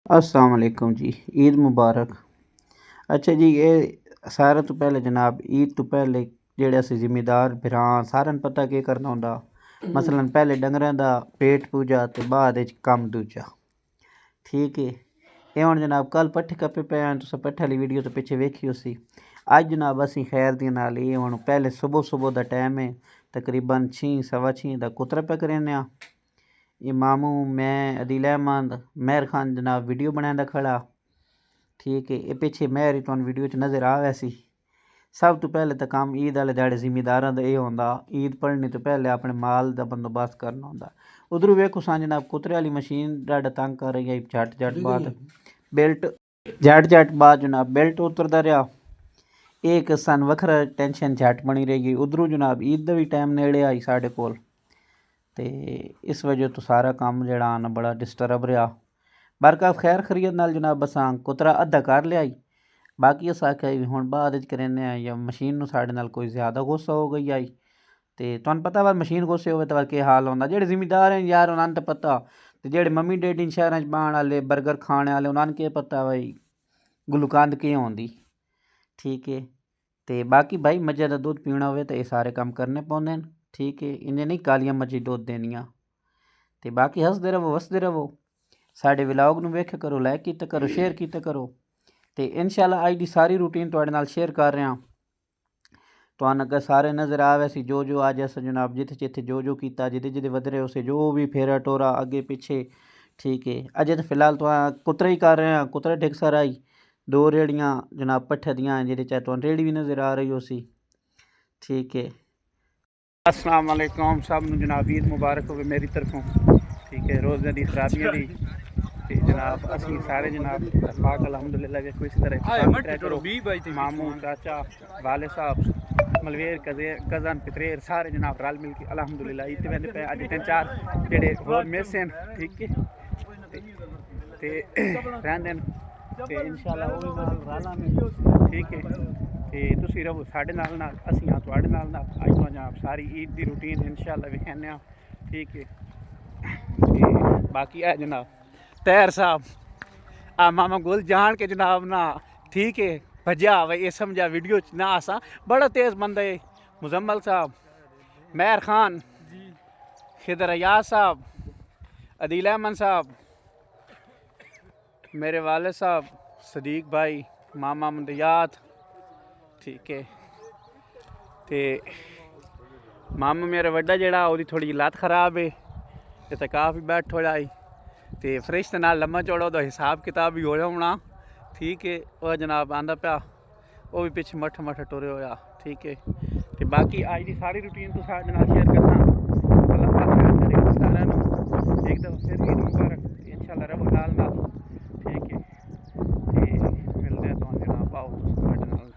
अस्सलाम वालेकुम जी। ईद मुबारक। अच्छा जी, ਇਹ ਸਾਰਿਆਂ ਤੋਂ ਪਹਿਲੇ ਜਨਾਬ ਈਦ ਤੋਂ ਪਹਿਲੇ ਜਿਹੜੇ ਅਸੀਂ ਜ਼ਿਮੀਦਾਰ ਭਰਾ ਸਾਰਿਆਂ ਨੂੰ ਪਤਾ ਕੀ ਕਰਨਾ ਹੁੰਦਾ। ਮਸਲਨ ਪਹਿਲੇ ਡੰਗਰਾਂ ਦਾ ਪੇਟ ਪੂਜਾ ਤੇ ਬਾਅਦ ਵਿੱਚ ਕੰਮ ਦੂਜਾ। ਠੀਕ ਹੈ। ਇਹ ਹੁਣ ਜਨਾਬ ਕੱਲ ਪੱਠੇ ਕੱਪੇ ਪਏ ਹਨ, ਤੁਸੀਂ ਪੱਠੇ ਵਾਲੀ ਵੀਡੀਓ ਤੋਂ ਪਿੱਛੇ ਵੇਖੀ ਸੀ। ਅੱਜ ਜਨਾਬ ਅਸੀਂ ਖੈਰ ਦੀ ਨਾਲ ਇਹ ਹੁਣ ਪਹਿਲੇ ਸੁਬਹ ਦਾ ਟਾਈਮ ਹੈ, ਤਕਰੀਬਨ 6 ਸਵਾ 6 ਦਾ ਕੁਤਰਾ ਪੈ ਕरें ਆ। ਇਹ ਮਾਮੂ ਮੈਂ ਅਦੀਲ ਅਹਿਮਦ ਮਹਿਰ ਖਾਨ ਜਨਾਬ ਵੀਡੀਓ ਬਣਾਉਂਦਾ ਖੜਾ। ਠੀਕ ਹੈ। ਇਹ ਪਿੱਛੇ ਮਹਿਰ ਹੀ ਤੁਹਾਨੂੰ ਵੀਡੀਓ 'ਚ ਨਜ਼ਰ ਆ ਰਿਹਾ ਸੀ। ਸਭ ਤੋਂ ਪਹਿਲੇ ਤਾਂ ਕੰਮ ਈਦ ਵਾਲੇ ਦਿਹਾੜੇ ਜ਼ਿਮੀਦਾਰਾਂ ਦਾ ਇਹ ਹੁੰਦਾ, ਈਦ ਪੜ੍ਹਨੀ ਤੋਂ ਪਹਿਲੇ ਆਪਣੇ ਮਾਲ ਦਾ ਬੰਦੋਬਸਤ ਕਰਨਾ ਹੁੰਦਾ। ਉਧਰੋਂ ਵੇਖੋ ਸਾਂ ਜਨਾਬ ਕੁਤਰੇ ਵਾਲੀ ਮਸ਼ੀਨ ਡਾਢਾ ਤੰਗ ਕਰ ਰਹੀ ਹੈ। ਝਟ ਬਾਅਦ ਜਨਾਬ ਬੈਲਟ ਉਤਰਦਾ ਰਿਹਾ। ਇਹ ਇੱਕ ਸਾਨੂੰ ਵੱਖਰਾ ਟੈਨਸ਼ਨ ਝਟ ਬਣੀ ਰਹੀ ਗਈ। ਉਧਰੋਂ ਜਨਾਬ ਈਦ ਦਾ ਵੀ ਟਾਈਮ ਨੇੜੇ ਆਈ ਸਾਡੇ ਕੋਲ, ਤੇ ਇਸ ਵਜ੍ਹਾ ਤੋਂ ਸਾਰਾ ਕੰਮ ਜਿਹੜਾ ਨਾ ਬੜਾ ਡਿਸਟਰਬ ਰਿਹਾ। ਬਰਕਤ ਖੈਰ ਖਰੀਅਤ ਨਾਲ ਜਨਾਬ ਅਸਾਂ ਕੁਤਰਾ ਅੱਧਾ ਕਰ ਲਿਆਈ। ਬਾਕੀ ਅਸਾਂ ਆਖਿਆ ਵੀ ਹੁਣ ਬਾਅਦ ਵਿੱਚ ਕਰਨੇ ਆ, ਜਾਂ ਮਸ਼ੀਨ ਨੂੰ ਸਾਡੇ ਨਾਲ ਕੋਈ ਜ਼ਿਆਦਾ ਗੁੱਸਾ ਹੋ ਗਈ ਆਈ। ਤੇ ਤੁਹਾਨੂੰ ਪਤਾ ਵਾ ਮਸ਼ੀਨ ਗੁੱਸੇ ਹੋਵੇ ਤਾਂ ਕੀ ਹਾਲ ਹੁੰਦਾ। ਜਿਹੜੇ ਜ਼ਿਮੀਦਾਰ ਹਨ ਯਾਰ ਉਹਨਾਂ ਨੂੰ ਤਾਂ ਪਤਾ, ਤੇ ਜਿਹੜੇ ਮੰਮੀ ਡੈਡੀ ਸ਼ਹਿਰਾਂ 'ਚ ਬਾਣ ਵਾਲੇ ਬਰਗਰ ਖਾਣੇ ਵਾਲੇ ਉਹਨਾਂ ਨੂੰ ਕੀ ਪਤਾ ਬਈ ਗੁਲੂਕੰਦ ਕੀ ਹੁੰਦੀ। ਠੀਕ ਹੈ। ਤੇ ਬਾਕੀ ਭਾਈ ਮੱਝਾਂ ਦਾ ਦੁੱਧ ਪੀਣਾ ਹੋਵੇ ਤਾਂ ਇਹ ਸਾਰੇ ਕੰਮ ਕਰਨੇ ਪਾਉਂਦੇ ਨੇ। ਠੀਕ ਹੈ। ਇਹਨੇ ਨਹੀਂ ਕਾਲੀਆਂ ਮੱਝੀ ਦੁੱਧ ਦੇਣੀਆਂ। ਤੇ ਬਾਕੀ ਹੱਸਦੇ ਰਹੋ ਵਸਦੇ ਰਹੋ। ਸਾਡੇ ਵਲੌਗ ਨੂੰ ਵੇਖਿਆ ਕਰੋ, ਲਾਈਕ ਕੀਤਾ ਕਰੋ, ਸ਼ੇਅਰ ਕੀਤਾ ਕਰੋ। ਤੇ ਇਨਸ਼ਾਅੱਲਾ ਅੱਜ ਦੀ ਸਾਰੀ ਰੂਟੀਨ ਤੁਹਾਡੇ ਨਾਲ ਸ਼ੇਅਰ ਕਰ ਰਿਹਾ। ਤੁਹਾਨੂੰ ਅੱਗੇ ਸਾਰੇ ਨਜ਼ਰ ਆ ਵੈਸੇ ਜੋ ਅੱਜ ਅਸਾਂ ਜਨਾਬ ਜਿੱਥੇ ਜੋ ਕੀਤਾ, ਜਿਹਦੇ ਵਧ ਰਹੇ ਉਸੇ ਜੋ ਵੀ ਫੇਰਾ ਟੋਰਾ ਅੱਗੇ ਪਿੱਛੇ। ਠੀਕ ਹੈ। ਅਜੇ ਤਾਂ ਫਿਲਹਾਲ ਕੁਤਰਾ ਹੀ ਕਰ ਰਹੇ ਹਾਂ। ਕੁਤਰਾ ਢਿਕਸਰ ਆਈ 2 ਰੇੜੀਆਂ ਜਨਾਬ ਪੱਠੇ ਦੀਆਂ, ਜਿਹਦੇ ਚਾਹੇ ਤੁਹਾਨੂੰ ਰੇੜੀ ਵੀ ਨਜ਼ਰ ਆ ਰਹੀ ਹੋ ਸੀ। ਠੀਕ ਹੈ। अस्सलाम वालेकुम सब ਨੂੰ ਜਨਾਬ ਈਦ ਮੁਬਾਰਕ ਹੋਵੇ ਮੇਰੀ ਤਰਫੋਂ। ਠੀਕ ਹੈ। ਰੋਜ਼ੇ ਦੀ ਖਰਾਬੀਆਂ ਦੀ ਤੇ ਜਨਾਬ ਅਸੀਂ ਸਾਰੇ ਜਨਾਬ ਪਾਕ ਅਲਹਮਦुलिल्लाह ਵੇਖੋ ਇਸ ਤਰ੍ਹਾਂ ਮਾਮੂ ਚਾਚਾ ਵਾਲੇ ਸਾਹਿਬ ਮਲਵੇਰ ਕਜ਼ਨ ਪਿਤਰੇਰ ਸਾਰੇ ਜਨਾਬ ਰਲ ਮਿਲ ਕੇ ਅਲਹਮਦुलिल्लाह ਈਦ ਤੇ ਵੰਦੇ ਪਏ। ਅੱਜ 3-4 ਜਿਹੜੇ ਹੋਰ ਮਿਸ ਹਨ। ਠੀਕ ਹੈ। ਤੇ ਰਹਿੰਦੇ ਨੇ ਤੇ ਇਨਸ਼ਾਅੱਲਾ ਉਹ ਵੀ ਨਾਲ ਰਲਾਂਗੇ। ਠੀਕ ਹੈ। ਤੇ ਤੁਸੀਂ ਰਹੋ ਸਾਡੇ ਨਾਲ ਅਸੀਂ ਹਾਂ ਤੁਹਾਡੇ ਨਾਲ ਅੱਜ ਤੋਂ ਜਨਾਬ ਸਾਰੀ ਈਦ ਦੀ ਰੂਟੀਨ ਇਨਸ਼ਾਅੱਲਾ ਵਿਖਾਉਂਦੇ ਹਾਂ। ਠੀਕ ਹੈ। ਤੇ ਬਾਕੀ ਹੈ ਜਨਾਬ ਤੈਰ ਸਾਹਿਬ ਆ ਮਾਮਾ ਗੁਲ ਜਾਣ ਕੇ ਜਨਾਬ ਨਾ ਠੀਕ ਹੈ ਭੱਜਿਆ ਵੇ ਇਹ ਸਮਝਾ ਵੀਡੀਓ 'ਚ ਨਾ ਆਸਾਂ ਬੜਾ ਤੇਜ਼ ਬੰਦਾ ਹੈ। ਮੁਜ਼म्मल साहब, महर खान, खिदर अयाज साहब, अदील अहमद साहब, मेरे वाले साहब सदीक भाई, मामा मुंदियात। ठीक है। ते मामा मेरा वड्डा जेड़ा ओदी थोड़ी लत्त खराब है, इतकाफ भी बैठ हो जाए ते फरिश्ते नाल लम्मा चौड़ा दा हिसाब किताब भी हो होना। ठीक है। वह जनाब आंदा पिया वो भी पिछे मठ टुरे होया। ठीक है। ਤੇ ਬਾਕੀ ਅੱਜ ਦੀ ਸਾਰੀ ਰੂਟੀਨ ਤੋਂ ਸਾਡੇ ਨਾਲ ਸ਼ੇਅਰ ਕਰਨਾ। ਅੱਲਾਹ ਪਾਕ ਖੈਰ ਕਰੇ ਸਾਰਿਆਂ ਨੂੰ। ਇੱਕ ਦਫਾ ਫਿਰ ਈਦ ਮੁਬਾਰਕ। ਇਨਸ਼ਾਅੱਲਾ ਰੱਬ ਨਾਲ ਠੀਕ ਹੈ। ਤੇ ਮਿਲਦੇ ਤੁਹਾਨੂੰ ਜਨਾਬ ਆਓ ਸਾਡੇ ਨਾਲ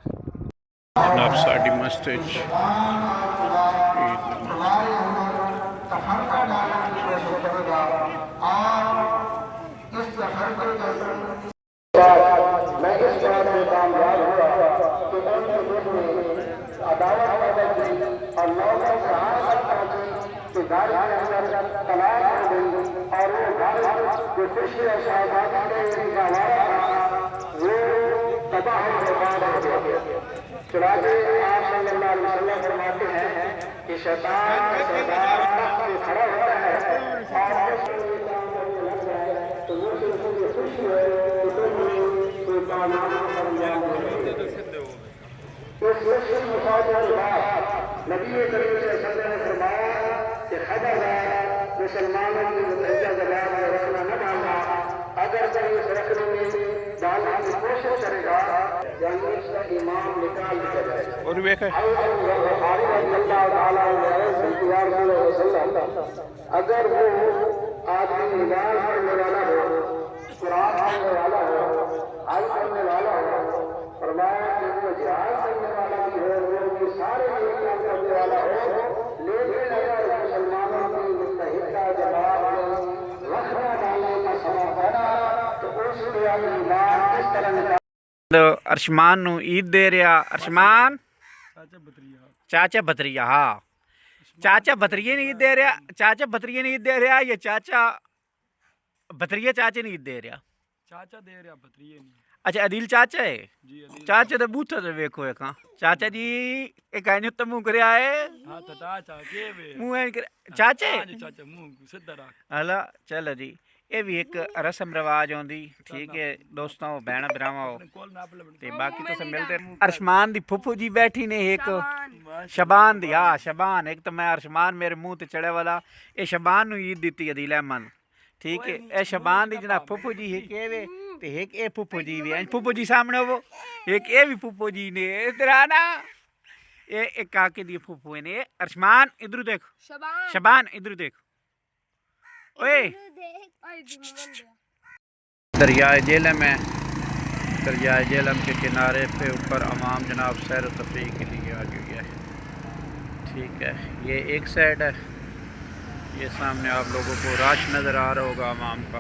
ਜਨਾਬ ਸਾਡੀ ਮਸਜਿਦ चुनाचे आप सल्लल्लाहु अलैहि वसल्लम फरमाते हैं कि शैतान खड़ा होता है और तो वो खुशी है तो इस मुश्किल मुसाफिर के बाद नबी करीम सल्लल्लाहु अलैहि वसल्लम ने फरमाया कि खबरदार मुसलमानों की मुतहदा जबान में रखना न डालना। अगर कहीं इस रखने में डालने की कोशिश करेगा यानी उसका ईमान निकाल दिया जाएगा। और वे अगर वो आदमी निगाह करने वाला हो, कुरान पढ़ने वाला हो, हज करने वाला हो, फरमाया कि वो जिहाद करने वाला भी हो, वो भी सारे काम करने वाला हो, लेकिन अगर मुसलमानों की मुत्तहिदा जमात में रखना डालने का समय बना तो उसके ईमान किस तरह ਅਰਸ਼ਮਾਨ ਨੂੰ ਈਦ ਦੇ ਰਿਹਾ। ਅਰਸ਼ਮਾਨ ਚਾਚਾ ਬਤਰੀਆ ਹਾਂ ਚਾਚਾ ਬਤਰੀਏ ਨੂੰ ਈਦ ਦੇ ਰਿਹਾ। ਚਾਚਾ ਬਤਰੀਏ ਨੂੰ ਈਦ ਦੇ ਰਿਹਾ। ਇਹ ਚਾਚਾ ਬਤਰੀਆ ਚਾਚੇ ਨੂੰ ਈਦ ਦੇ ਰਿਹਾ। चाचा दे रहा भतरीए नहीं अच्छा अदिल चाचा है जी अली चाचा तो बूथा तो वेखो है कहाँ चाचा जी एक आने तो मुंह करे आए हाँ तो चाचा के वे मुंह ऐन करे चाचे हाँ जी चाचा मुंह सीधा रख हला चलो जी ये भी एक रस्म रिवाज होंदी ठीक है दोस्तों भैन भरावां अपने कॉल ना अपने ते बाकी तो सब मिलते अरशमान दी फुफू जी बैठी ने एक शबान दी हाँ शबान एक तो मैं अरशमान मेरे मुंह ते चढ़े वाला ये शबान नु ईद दित्ती अदील अहमद ठीक है ए शबान दी जना फुफू जी एक ए वे ते एक ए फुफू जी भी हैं फुफू जी सामने वो एक ए भी फुफू जी ने इधर आना ये एक काके दी फुफू ने अरशमान इधर देख शबान इधर देख ओए दरियाए झेलम है दरियाए झेलम के किनारे पे ऊपर अवाम जनाब सैर व तफरीह के लिए आ गई है ठीक है ये एक साइड है ये सामने आप लोगों को राश नज़र आ रहा होगा अवाम का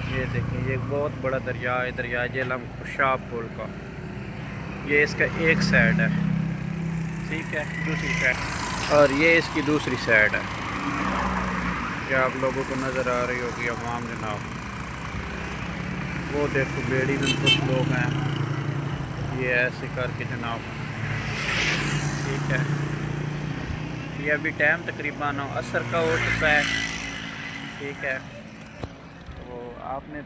ये देखें ये एक बहुत बड़ा दरिया है दरियाए झेलम खुशाब पुल का ये इसका एक साइड है ठीक है दूसरी साइड और ये इसकी दूसरी साइड है क्या आप लोगों को नज़र आ रही होगी अवाम जनाब वो देखो बेड़ी में कुछ लोग हैं ये ऐसे करके जनाब ठीक है ये अभी टाइम तकरीबन असर का हो चुका है ठीक है तो आपने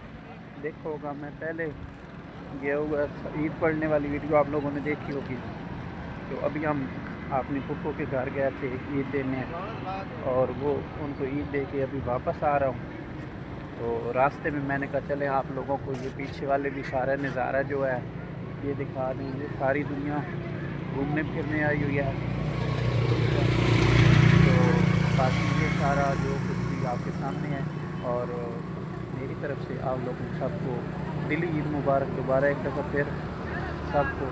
देखा होगा मैं पहले गया हुआ ईद पढ़ने वाली वीडियो आप लोगों ने देखी होगी तो अभी हम अपनी फुप्पो के घर गए थे ईद देने और वो उनको ईद दे के अभी वापस आ रहा हूँ तो रास्ते में मैंने कहा चले आप लोगों को ये पीछे वाले भी सारा नज़ारा जो है ये दिखा दें ये सारी दुनिया घूमने फिरने आई हुई है तो बाकी ये सारा जो कुछ भी आपके सामने है और मेरी तरफ से आप लोगों सबको दिली ईद मुबारक दोबारा एक दफ़ा फिर सबको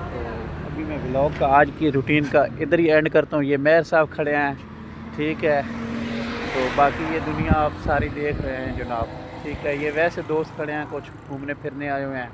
तो अभी मैं व्लॉग का आज की रूटीन का इधर ही एंड करता हूँ ये मेयर साहब खड़े हैं ठीक है तो बाकी ये दुनिया आप सारी देख रहे हैं जनाब ठीक है ये वैसे दोस्त खड़े हैं कुछ घूमने फिरने आए हुए हैं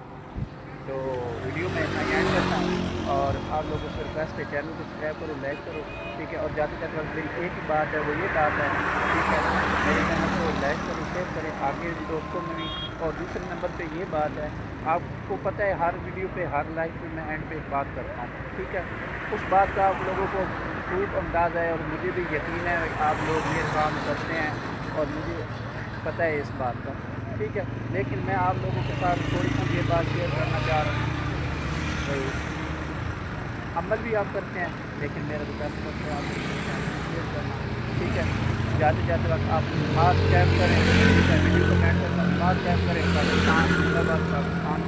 तो वीडियो में इतना एंड करता हूँ और आप लोगों से रिक्वेस्ट है चैनल को सब्सक्राइब करो लाइक करो ठीक है और जाते जाते वक्त मेरी एक ही बात है वो ये बात है ठीक है मेरे चैनल को लाइक करें शेयर करें आगे दोस्तों में भी और दूसरे नंबर पे ये बात है आपको पता है हर वीडियो पे हर लाइव पे मैं एंड पे बात करता हूँ ठीक है उस बात का आप लोगों को खूब अंदाज़ है और मुझे भी यकीन है आप लोग ये काम करते हैं और मुझे पता है इस बात का ठीक है लेकिन मैं आप लोगों के साथ थोड़ी सी ये बात शेयर करना चाह रहा हूँ भाई अमल भी आप करते हैं लेकिन मेरा रिक्वेस्ट करते हैं आप शेयर करना ठीक है जाते जाते वक्त आप मास्क कैप करें ठीक है वीडियो को कमेंट करना मास्क कैप करें पाकिस्तान जिंदाबाद पाकिस्तान